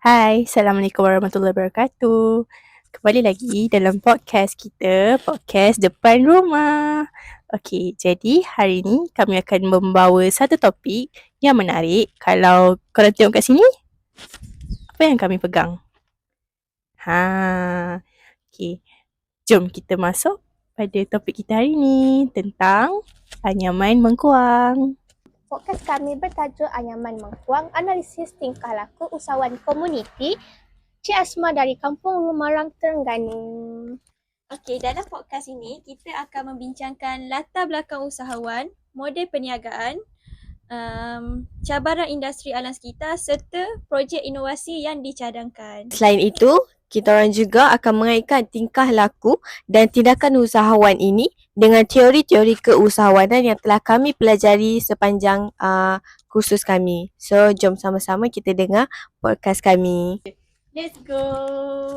Hai, Assalamualaikum warahmatullahi wabarakatuh. Kembali lagi dalam podcast kita, podcast Depan Rumah. Okey, jadi hari ni kami akan membawa satu topik yang menarik. Kalau korang tengok kat sini, apa yang kami pegang? Okey. Jom kita masuk pada topik kita hari ni tentang anyaman mengkuang. Podcast kami bertajuk Anyaman Mengkuang, Analisis Tingkah Laku Usahawan Komuniti Cik Asma dari Kampung Rumarang, Terengganu. Okey, dalam podcast ini kita akan membincangkan latar belakang usahawan, model perniagaan, cabaran industri alam sekitar serta projek inovasi yang dicadangkan. Selain itu, kita orang juga akan mengaitkan tingkah laku dan tindakan usahawan ini dengan teori-teori keusahawanan yang telah kami pelajari sepanjang kursus kami. So, jom sama-sama kita dengar podcast kami. Let's go!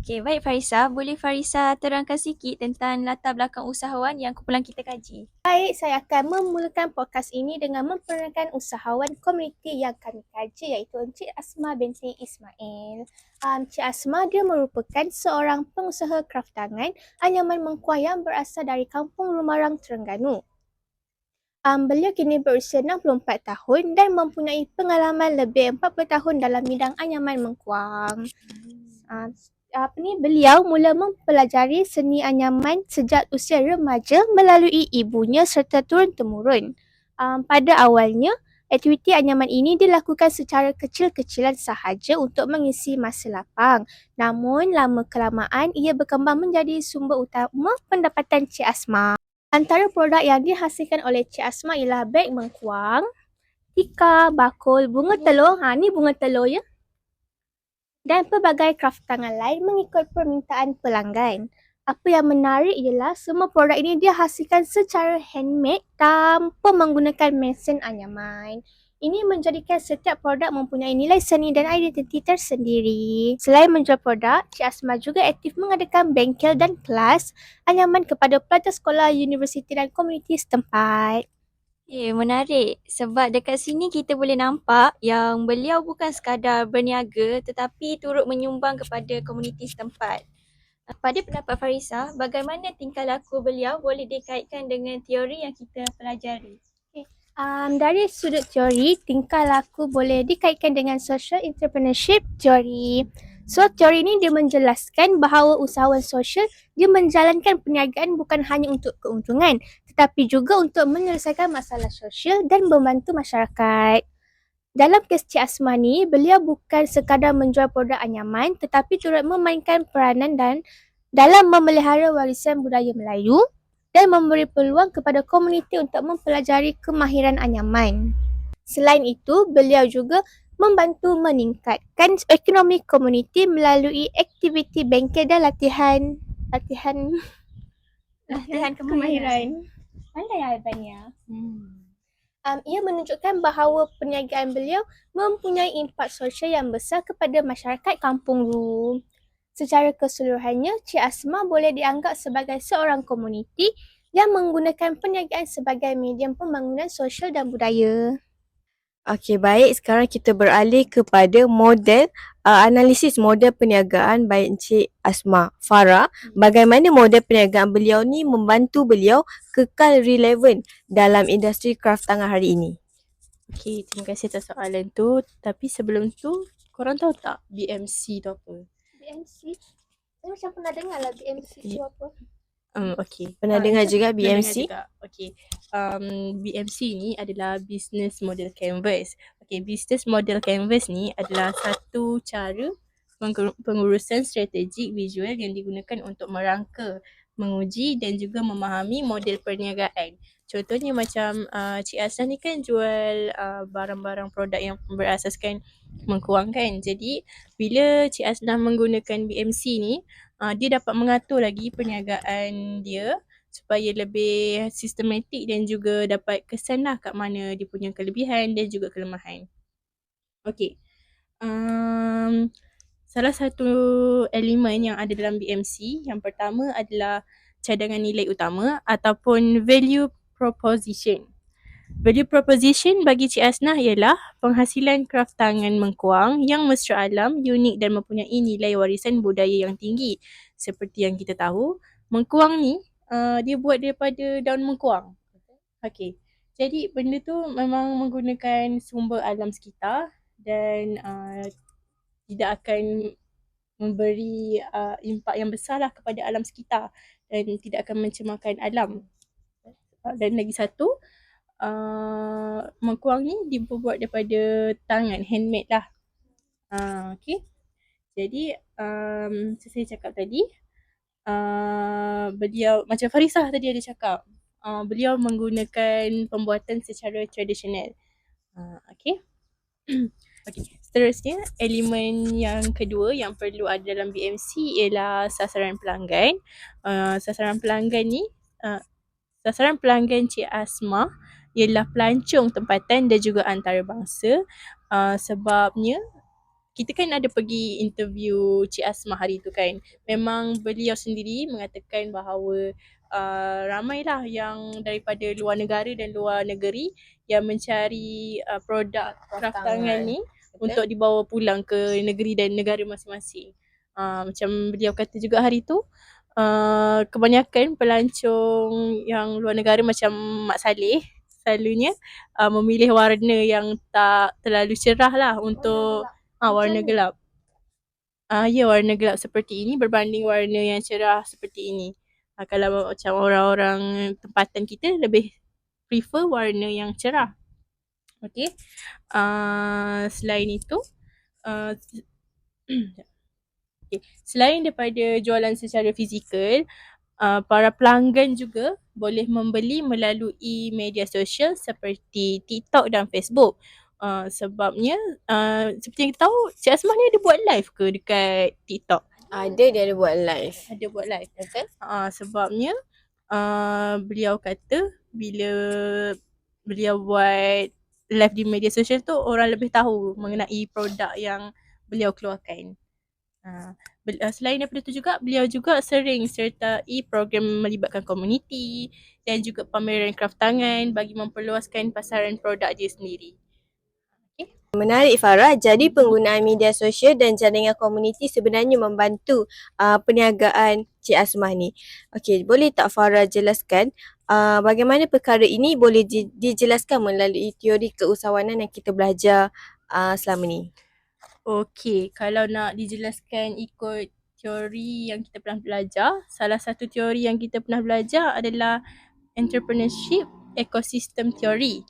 Okey, baik Farisa. Boleh Farisa terangkan sikit tentang latar belakang usahawan yang kumpulan kita kaji? Baik, saya akan memulakan podcast ini dengan memperkenalkan usahawan komuniti yang kami kaji, iaitu Encik Asma binti Ismail. Encik Asma dia merupakan seorang pengusaha kraft tangan anyaman mengkuang yang berasal dari Kampung Rumarang, Terengganu. Beliau kini berusia 64 tahun dan mempunyai pengalaman lebih 40 tahun dalam bidang anyaman mengkuang. Beliau mula mempelajari seni anyaman sejak usia remaja melalui ibunya serta turun-temurun. Pada awalnya, aktiviti anyaman ini dilakukan secara kecil-kecilan sahaja untuk mengisi masa lapang. Namun, lama-kelamaan ia berkembang menjadi sumber utama pendapatan Cik Asma. Antara produk yang dihasilkan oleh Cik Asma ialah beg mengkuang, tikar, bakul, bunga telur. Ni bunga telur ya. Dan pelbagai kraft tangan lain mengikut permintaan pelanggan. Apa yang menarik ialah semua produk ini dihasilkan secara handmade tanpa menggunakan mesin anyaman. Ini menjadikan setiap produk mempunyai nilai seni dan identiti tersendiri. Selain menjual produk, Cik Asma juga aktif mengadakan bengkel dan kelas anyaman kepada pelajar sekolah, universiti dan komuniti setempat. Menarik. Sebab dekat sini kita boleh nampak yang beliau bukan sekadar berniaga tetapi turut menyumbang kepada komuniti setempat. Pada pendapat Farisa, bagaimana tingkah laku beliau boleh dikaitkan dengan teori yang kita pelajari? Dari sudut teori, tingkah laku boleh dikaitkan dengan social entrepreneurship teori. So, teori ini dia menjelaskan bahawa usahawan sosial dia menjalankan perniagaan bukan hanya untuk keuntungan tetapi juga untuk menyelesaikan masalah sosial dan membantu masyarakat. Dalam kes Cik Asma ni, beliau bukan sekadar menjual produk anyaman tetapi turut memainkan peranan dan dalam memelihara warisan budaya Melayu dan memberi peluang kepada komuniti untuk mempelajari kemahiran anyaman. Selain itu, beliau juga membantu meningkatkan ekonomi komuniti melalui aktiviti bengkel dan latihan kemahiran. Pandai Albannya. Ia menunjukkan bahawa perniagaan beliau mempunyai impak sosial yang besar kepada masyarakat Kampung Ru. Secara keseluruhannya, Cik Asma boleh dianggap sebagai seorang komuniti yang menggunakan perniagaan sebagai medium pembangunan sosial dan budaya. Okey, baik. Sekarang kita beralih kepada model analisis model perniagaan by Encik Asma Farah. Bagaimana model perniagaan beliau ni membantu beliau kekal relevan dalam industri kraft tangan hari ini. Okey, terima kasih atas soalan tu. Tapi sebelum tu, korang tahu tak BMC tu apa? BMC? Saya macam pernah dengar lah BMC tu apa. Okey. Pernah dengar juga BMC? Okey. BMC ni adalah Business Model Canvas. Okey, Business Model Canvas ni adalah satu cara pengurusan strategik visual yang digunakan untuk merangka, menguji dan juga memahami model perniagaan. Contohnya macam Cik Aslan ni kan jual barang-barang produk yang berasaskan mengkuang kan. Jadi bila Cik Aslan menggunakan BMC ni, dia dapat mengatur lagi perniagaan dia supaya lebih sistematik dan juga dapat kesan lah kat mana dia punya kelebihan dan juga kelemahan. Okey. Salah satu elemen yang ada dalam BMC, yang pertama adalah cadangan nilai utama ataupun value proposition. Value proposition bagi Cik Asnah ialah penghasilan kraft tangan mengkuang yang mesra alam, unik dan mempunyai nilai warisan budaya yang tinggi. Seperti yang kita tahu, mengkuang ni dia buat daripada daun mengkuang. Okey. Jadi benda tu memang menggunakan sumber alam sekitar dan tidak akan memberi impak yang besar lah kepada alam sekitar dan tidak akan mencemarkan alam. Dan lagi satu, mengkuang ni dibuat daripada tangan, handmade lah. Okay. Jadi, saya cakap tadi, beliau, macam Farisah tadi ada cakap, beliau menggunakan pembuatan secara tradisional. Okay. Okay. Seterusnya, elemen yang kedua yang perlu ada dalam BMC ialah sasaran pelanggan. Sasaran pelanggan ni, sasaran pelanggan Cik Asmah ialah pelancong tempatan dan juga antarabangsa. Sebabnya kita kan ada pergi interview Cik Asmah hari tu kan. Memang beliau sendiri mengatakan bahawa ramailah yang daripada luar negara dan luar negeri yang mencari produk kraft tangan ni untuk dibawa pulang ke negeri dan negara masing-masing. Macam beliau kata juga hari tu, kebanyakan pelancong yang luar negara macam Mak Saleh selalunya memilih warna yang tak terlalu cerah lah untuk warna gelap. Ya, warna gelap seperti ini berbanding warna yang cerah seperti ini. Kalau macam orang-orang tempatan kita lebih prefer warna yang cerah. Okay. Selain itu, okay. Selain daripada jualan secara fizikal, para pelanggan juga boleh membeli melalui media sosial seperti TikTok dan Facebook. Sebabnya, seperti yang kita tahu, Cik Asmah ni ada buat live ke dekat TikTok? Dia ada buat live. Ada buat live. Betul? Sebabnya, beliau kata bila beliau buat live di media sosial tu, orang lebih tahu mengenai produk yang beliau keluarkan. Selain daripada itu juga, beliau juga sering sertai program melibatkan komuniti dan juga pameran kraft tangan bagi memperluaskan pasaran produk dia sendiri. Menarik Farah, jadi penggunaan media sosial dan jaringan komuniti sebenarnya membantu perniagaan Cik Asmah ni. Okey, boleh tak Farah jelaskan bagaimana perkara ini boleh dijelaskan melalui teori keusahawanan yang kita belajar selama ni? Okey, kalau nak dijelaskan ikut teori yang kita pernah belajar, salah satu teori yang kita pernah belajar adalah entrepreneurship ecosystem theory.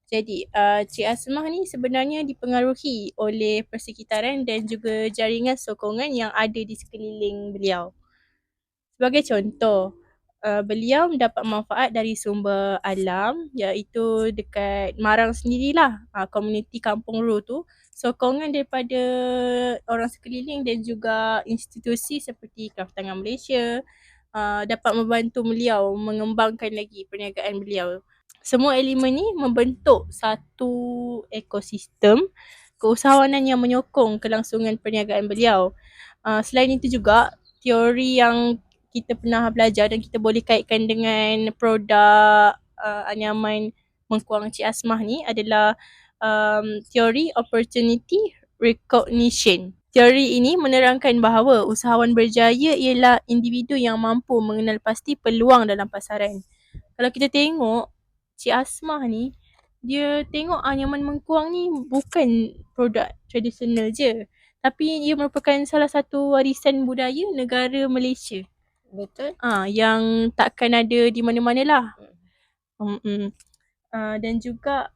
Jadi, Cik Asmah ni sebenarnya dipengaruhi oleh persekitaran dan juga jaringan sokongan yang ada di sekeliling beliau. Sebagai contoh, beliau mendapat manfaat dari sumber alam iaitu dekat Marang sendirilah, komuniti Kampung Ru tu, sokongan daripada orang sekeliling dan juga institusi seperti Kraft Tangan Malaysia dapat membantu beliau mengembangkan lagi perniagaan beliau. Semua elemen ni membentuk satu ekosistem keusahawanan yang menyokong kelangsungan perniagaan beliau. Selain itu juga, teori yang kita pernah belajar dan kita boleh kaitkan dengan produk anyaman mengkuang Cik Asmah ni adalah teori opportunity recognition. Teori ini menerangkan bahawa usahawan berjaya ialah individu yang mampu mengenal pasti peluang dalam pasaran. Kalau kita tengok, Cik Asmah ni, dia tengok anyaman mengkuang ni bukan produk tradisional je, tapi ia merupakan salah satu warisan budaya negara Malaysia. Betul. Yang takkan ada di mana-mana lah. Dan juga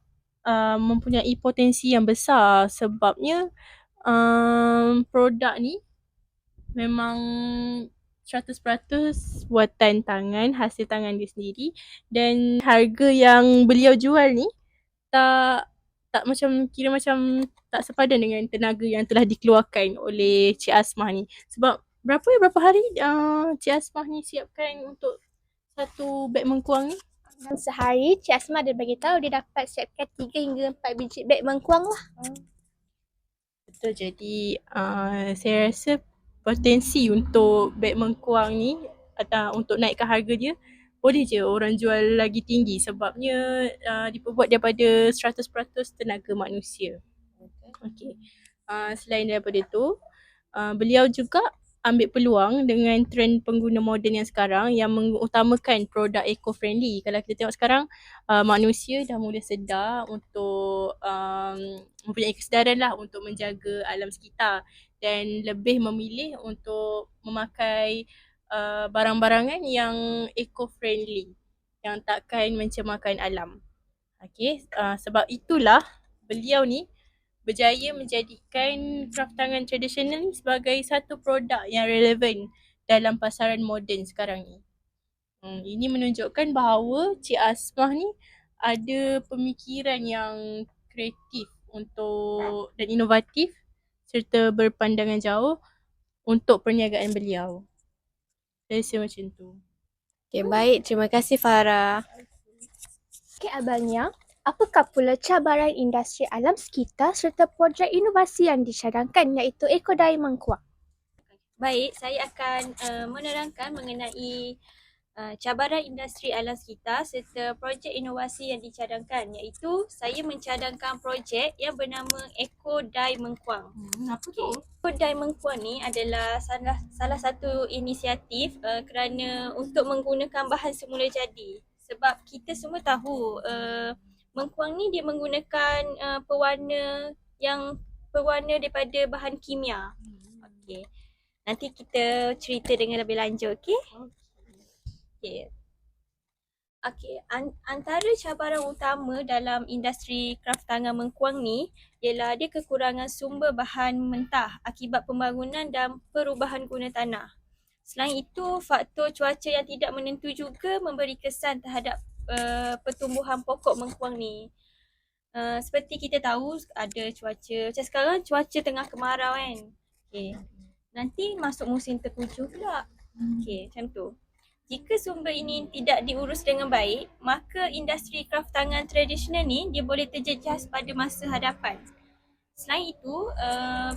mempunyai potensi yang besar sebabnya produk ni memang 100% buatan tangan, hasil tangan dia sendiri, dan harga yang beliau jual ni tak macam, kira macam tak sepadan dengan tenaga yang telah dikeluarkan oleh Cik Asmah ni. Sebab berapa hari Cik Asmah ni siapkan untuk satu beg mengkuang ni? Dalam sehari, Cik Asmah ada bagi tahu dia dapat siapkan 3 hingga 4 biji beg mengkuang lah. Betul, jadi saya rasa potensi untuk beg mengkuang ni atau untuk naikkan harga dia boleh je orang jual lagi tinggi sebabnya diperbuat daripada 100% tenaga manusia. Okey. Selain daripada tu, beliau juga ambil peluang dengan trend pengguna moden yang sekarang yang mengutamakan produk eco-friendly. Kalau kita tengok sekarang, manusia dah mula sedar untuk mempunyai kesedaran lah untuk menjaga alam sekitar dan lebih memilih untuk memakai barang-barangan yang eco-friendly yang takkan mencemarkan alam. Okey, sebab itulah beliau ni berjaya menjadikan craft tangan tradisional ni sebagai satu produk yang relevan dalam pasaran moden sekarang ni. Ini menunjukkan bahawa Cik Asmah ni ada pemikiran yang kreatif dan inovatif serta berpandangan jauh untuk perniagaan beliau. Saya rasa macam tu. Okey, baik. Terima kasih Farah. Okey Abang, apakah pula cabaran industri alam sekitar serta projek inovasi yang dicadangkan iaitu Ekodai Mengkuang? Baik, saya akan menerangkan mengenai cabaran industri alam sekitar serta projek inovasi yang dicadangkan, iaitu saya mencadangkan projek yang bernama Ekodai Mengkuang. Apa tu? Ekodai Mengkuang ni adalah salah satu inisiatif kerana untuk menggunakan bahan semula jadi. Sebab kita semua tahu mengkuang ni dia menggunakan pewarna daripada bahan kimia. Okey. Nanti kita cerita dengan lebih lanjut, okey? Okey. Okey, antara cabaran utama dalam industri kraft tangan mengkuang ni ialah dia kekurangan sumber bahan mentah akibat pembangunan dan perubahan guna tanah. Selain itu, faktor cuaca yang tidak menentu juga memberi kesan terhadap pertumbuhan pokok mengkuang ni. Seperti kita tahu ada cuaca, macam sekarang cuaca tengah kemarau kan. Okay. Nanti masuk musim tengkujuh pula. Okay, macam tu. Jika sumber ini tidak diurus dengan baik, maka industri kraft tangan tradisional ni dia boleh terjejas pada masa hadapan. Selain itu,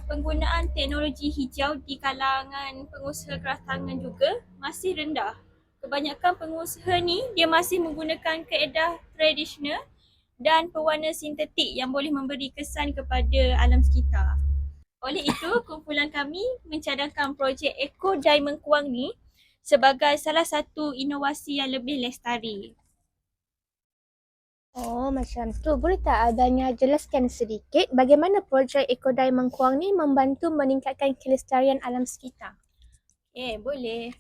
penggunaan teknologi hijau di kalangan pengusaha kraft tangan juga masih rendah. Kebanyakan pengusaha ni dia masih menggunakan kaedah tradisional dan pewarna sintetik yang boleh memberi kesan kepada alam sekitar. Oleh itu, kumpulan kami mencadangkan projek Ekodai Mengkuang ni sebagai salah satu inovasi yang lebih lestari. Oh, macam tu. Boleh tak Abangnya jelaskan sedikit bagaimana projek Ekodai Mengkuang ni membantu meningkatkan kelestarian alam sekitar? Boleh.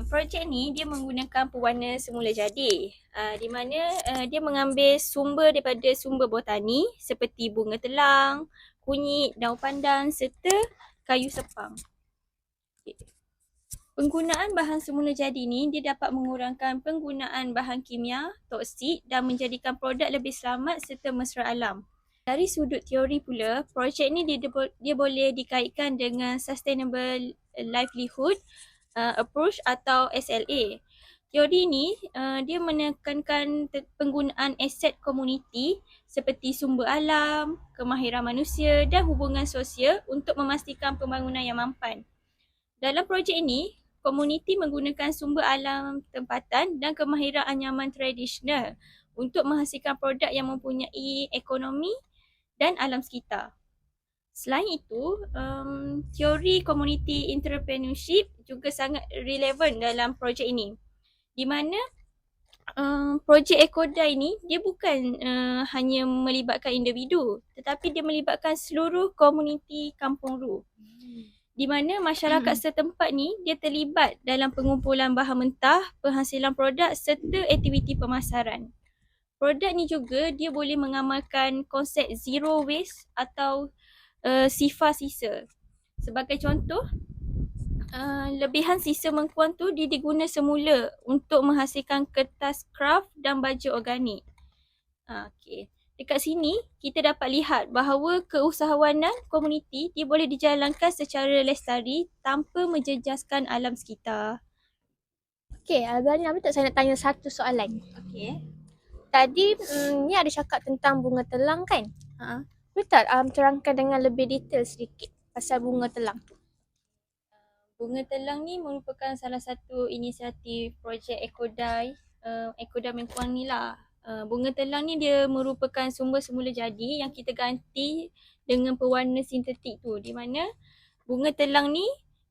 Projek ni dia menggunakan pewarna semula jadi, di mana dia mengambil sumber daripada sumber botani seperti bunga telang, kunyit, daun pandan serta kayu sepang. Penggunaan bahan semula jadi ni dia dapat mengurangkan penggunaan bahan kimia, toksik dan menjadikan produk lebih selamat serta mesra alam. Dari sudut teori pula, projek ni dia boleh dikaitkan dengan Sustainable Livelihood Approach atau SLA. Teori ni dia menekankan penggunaan aset komuniti seperti sumber alam, kemahiran manusia dan hubungan sosial untuk memastikan pembangunan yang mampan. Dalam projek ini, komuniti menggunakan sumber alam tempatan dan kemahiran anyaman tradisional untuk menghasilkan produk yang mempunyai ekonomi dan alam sekitar. Selain itu, teori community entrepreneurship juga sangat relevan dalam projek ini. Di mana projek Ekodai ni dia bukan hanya melibatkan individu, tetapi dia melibatkan seluruh komuniti Kampung Ru. Di mana masyarakat setempat ni dia terlibat dalam pengumpulan bahan mentah, penghasilan produk serta aktiviti pemasaran. Produk ni juga dia boleh mengamalkan konsep zero waste atau sifar sisa. Sebagai contoh, lebihan sisa mengkuang tu dia diguna semula untuk menghasilkan kertas kraft dan baju organik. Okay. Dekat sini, kita dapat lihat bahawa keusahawanan komuniti dia boleh dijalankan secara lestari tanpa menjejaskan alam sekitar. Okey, Abang tak saya nak tanya satu soalan. Okey. Tadi ni ada cakap tentang bunga telang kan? Boleh tak terangkan dengan lebih detail sedikit pasal bunga telang tu? Bunga Telang ni merupakan salah satu inisiatif projek Ekodai, Ekodai Mengkuang ni lah. Bunga Telang ni dia merupakan sumber semula jadi yang kita ganti dengan pewarna sintetik tu, di mana bunga telang ni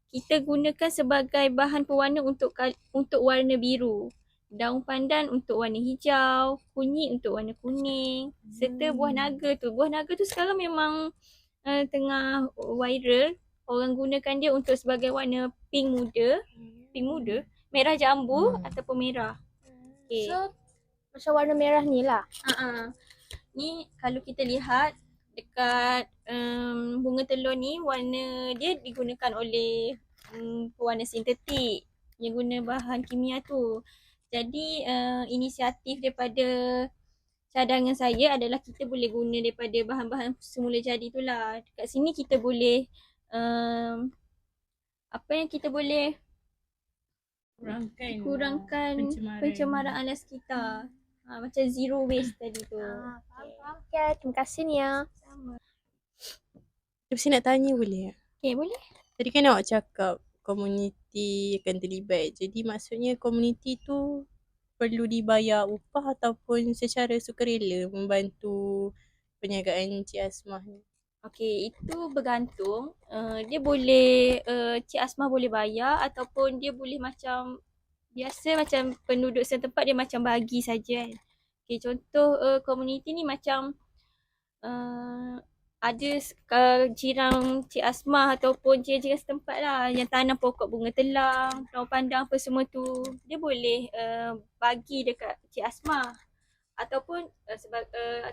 kita gunakan sebagai bahan pewarna untuk warna biru. Daun pandan untuk warna hijau, kunyit untuk warna kuning, serta buah naga tu. Buah naga tu sekarang memang tengah viral. Orang gunakan dia untuk sebagai warna pink muda, merah jambu ataupun merah. Okay. So, macam warna merah ni lah. Ni kalau kita lihat dekat bunga telur ni, warna dia digunakan oleh pewarna sintetik yang guna bahan kimia tu. Jadi inisiatif daripada cadangan saya adalah kita boleh guna daripada bahan-bahan semula jadi tu lah. Dekat sini kita boleh apa yang kita boleh kurangkan pencemaran alam sekitar. Macam zero waste tadi tu. Faham. Okay, terima kasih Nia. Sama. Tapi nak tanya boleh tak? Okay, boleh. Tadi kan awak cakap komuniti akan terlibat. Jadi maksudnya komuniti tu perlu dibayar upah ataupun secara sukarela membantu perniagaan Cik Asmah ni? Okay, itu bergantung. Dia boleh, Cik Asmah boleh bayar ataupun dia boleh macam biasa macam penduduk setempat dia macam bagi saja kan. Okay, contoh komuniti ni macam ada jiran Cik Asmah ataupun jiran-jiran setempat lah yang tanam pokok bunga telang, daun pandang apa semua tu. Dia boleh bagi dekat Cik Asmah. Ataupun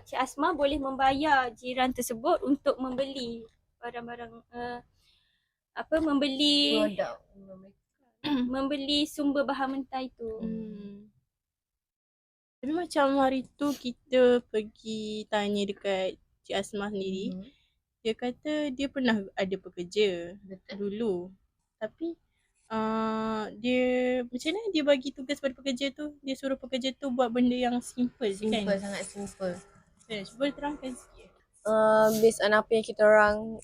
Cik Asmah boleh membayar jiran tersebut untuk membeli barang-barang membeli Produk. membeli sumber bahan mentah itu. Tapi macam hari tu kita pergi tanya dekat Cik Asmah sendiri, dia kata dia pernah ada pekerja dulu. Tapi dia macam mana dia bagi tugas pada pekerja tu? Dia suruh pekerja tu buat benda yang simple je kan? Sangat simple. Cuba terangkan sikit. Based on apa yang kita orang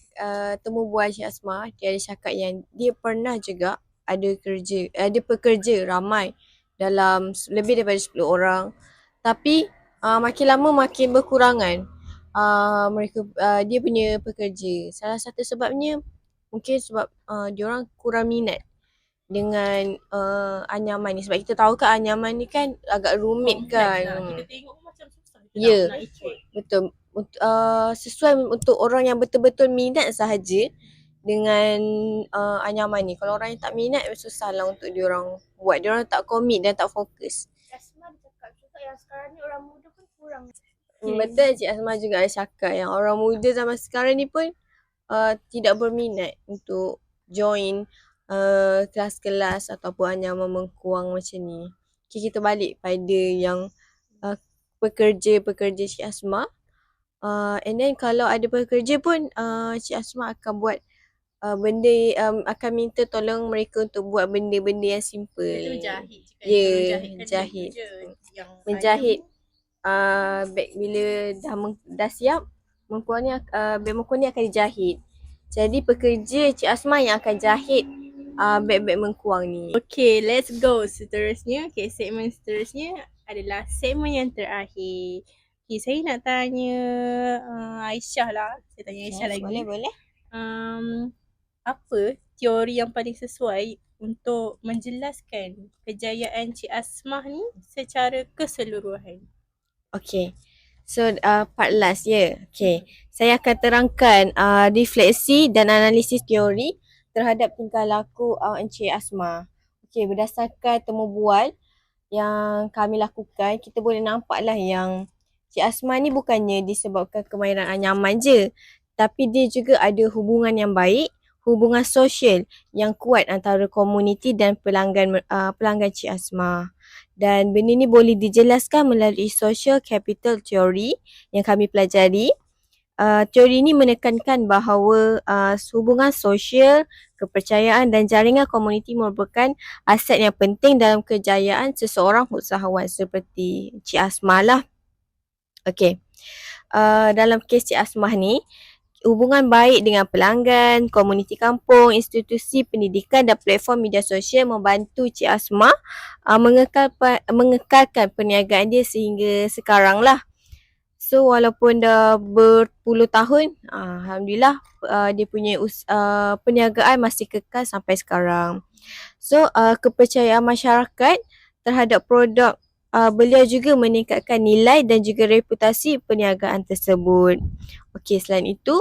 temu bual Cik Asmah, dia ada cakap yang dia pernah juga ada pekerja ramai dalam lebih daripada 10 orang. Tapi makin lama makin berkurangan dia punya pekerja. Salah satu sebabnya mungkin sebab diorang kurang minat dengan anyaman ni. Sebab kita tahu kan anyaman ni kan agak rumit kan. Kita tengok macam susah. Ya, nak ikut. betul. Sesuai untuk orang yang betul-betul minat sahaja dengan anyaman ni. Kalau orang yang tak minat susahlah untuk diorang buat. Diorang tak komit dan tak fokus. Asma cakap juga yang sekarang ni orang muda pun kurang. Betul, Cik Asmah juga ada cakap yang orang muda zaman sekarang ni pun tidak berminat untuk join kelas-kelas ataupun anyaman mengkuang macam ni. Okay, kita balik pada yang pekerja-pekerja Cik Asmah. And then kalau ada pekerja pun Cik Asmah akan buat benda akan minta tolong mereka untuk buat benda-benda yang simple. Itu jahit je kan? Ya, Menjahitkan jahit. baju je. Yang Menjahit beg bila dah siap, mengkuang ni beg mengkuang ni akan dijahit. Jadi pekerja Cik Asmah yang akan jahit beg-beg mengkuang ni. Okay, let's go seterusnya. Okay, segmen seterusnya adalah segmen yang terakhir. Okay, saya nak tanya Aisyah lah. Saya tanya Aisyah lagi. Boleh. Apa teori yang paling sesuai untuk menjelaskan kejayaan Cik Asmah ni secara keseluruhan? Okay. So part last Okay. Saya akan terangkan refleksi dan analisis teori terhadap tingkah laku Encik Asmah. Okay, berdasarkan temu bual yang kami lakukan, kita boleh nampak lah yang Cik Asmah ni bukannya disebabkan kemahiran anyaman je, tapi dia juga ada hubungan yang baik, hubungan sosial yang kuat antara komuniti dan pelanggan Cik Asmah. Dan benda ni boleh dijelaskan melalui social capital theory yang kami pelajari. Teori ini menekankan bahawa hubungan sosial, kepercayaan dan jaringan komuniti merupakan aset yang penting dalam kejayaan seseorang usahawan seperti Cik Asmah lah. Okay. Dalam kes Cik Asmah ni, hubungan baik dengan pelanggan, komuniti kampung, institusi pendidikan dan platform media sosial membantu Cik Asma mengekalkan perniagaan dia sehingga sekarang lah. So walaupun dah berpuluh tahun, Alhamdulillah dia punya perniagaan masih kekal sampai sekarang. So kepercayaan masyarakat terhadap produk beliau juga meningkatkan nilai dan juga reputasi perniagaan tersebut. Okey, selain itu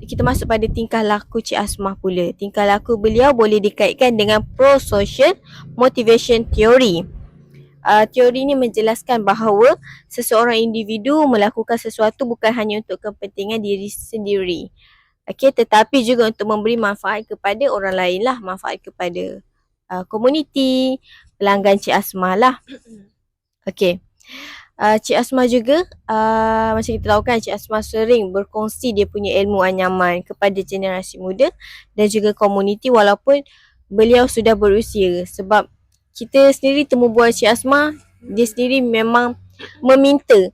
kita masuk pada tingkah laku Cik Asmah pula. Tingkah laku beliau boleh dikaitkan dengan pro-social motivation theory. Teori ini menjelaskan bahawa seseorang individu melakukan sesuatu bukan hanya untuk kepentingan diri sendiri. Okey, tetapi juga untuk memberi manfaat kepada orang lain lah. Manfaat kepada komuniti, pelanggan Cik Asmah lah. Okey. Cik Asmah juga, macam kita tahu kan, Cik Asmah sering berkongsi dia punya ilmu anyaman kepada generasi muda dan juga komuniti walaupun beliau sudah berusia. Sebab kita sendiri temu bual Cik Asmah, dia sendiri memang meminta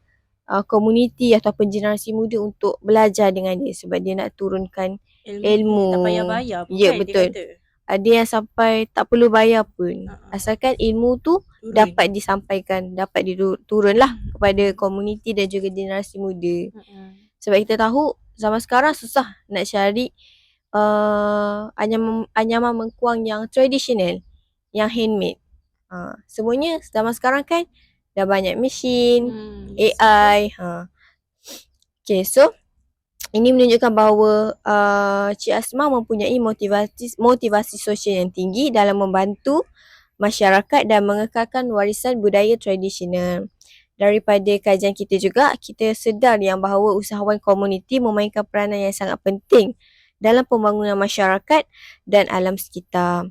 komuniti ataupun generasi muda untuk belajar dengan dia sebab dia nak turunkan ilmu. Tak payah bayar pun Ya, kan, betul. dia kata. Ada yang sampai tak perlu bayar pun. Asalkan ilmu tu Turun. dapat disampaikan, dapat diturun lah kepada komuniti dan juga generasi muda. Sebab kita tahu zaman sekarang susah nak cari anyaman mengkuang yang tradisional, yang handmade. Semuanya zaman sekarang kan dah banyak mesin, AI. Okay, so ini menunjukkan bahawa Cik Asmah mempunyai motivasi sosial yang tinggi dalam membantu masyarakat dan mengekalkan warisan budaya tradisional. Daripada kajian kita juga, kita sedar yang bahawa usahawan komuniti memainkan peranan yang sangat penting dalam pembangunan masyarakat dan alam sekitar.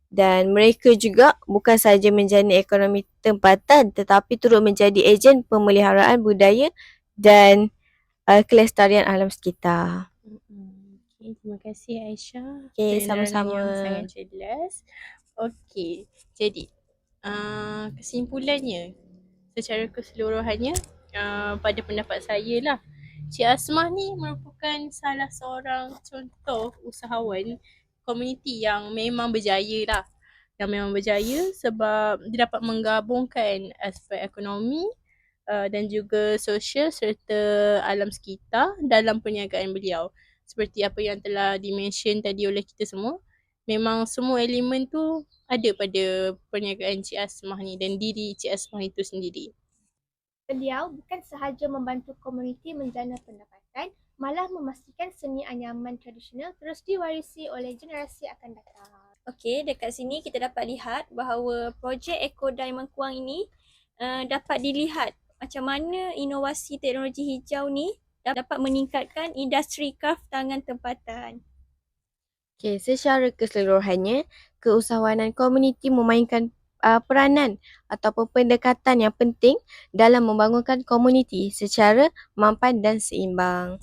Dan mereka juga bukan sahaja menjana ekonomi tempatan tetapi turut menjadi ejen pemeliharaan budaya dan kelestarian alam sekitar. Okay, terima kasih Aisyah. Okay, Penerangan sama-sama. yang sangat jelas. Okey, jadi kesimpulannya secara keseluruhannya pada pendapat saya lah, Cik Asmah ni merupakan salah seorang contoh usahawan komuniti yang memang berjaya lah. Yang memang berjaya sebab dia dapat menggabungkan aspek ekonomi dan juga sosial serta alam sekitar dalam perniagaan beliau. Seperti apa yang telah dimention tadi oleh kita semua, memang semua elemen tu ada pada perniagaan Cik Asmah ni dan diri Cik Asmah itu sendiri. Beliau bukan sahaja membantu komuniti menjana pendapatan, malah memastikan seni anyaman tradisional terus diwarisi oleh generasi akan datang. Okey, dekat sini kita dapat lihat bahawa projek Ekodai Mengkuang ini dapat dilihat macam mana inovasi teknologi hijau ni dapat meningkatkan industri kraft tangan tempatan. Okay, secara keseluruhannya, keusahawanan komuniti memainkan peranan ataupun pendekatan yang penting dalam membangunkan komuniti secara mampan dan seimbang.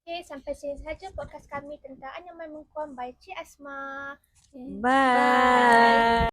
Okay, sampai sini sahaja podcast kami tentang anyaman mengkuang by Cik Asmah. Bye.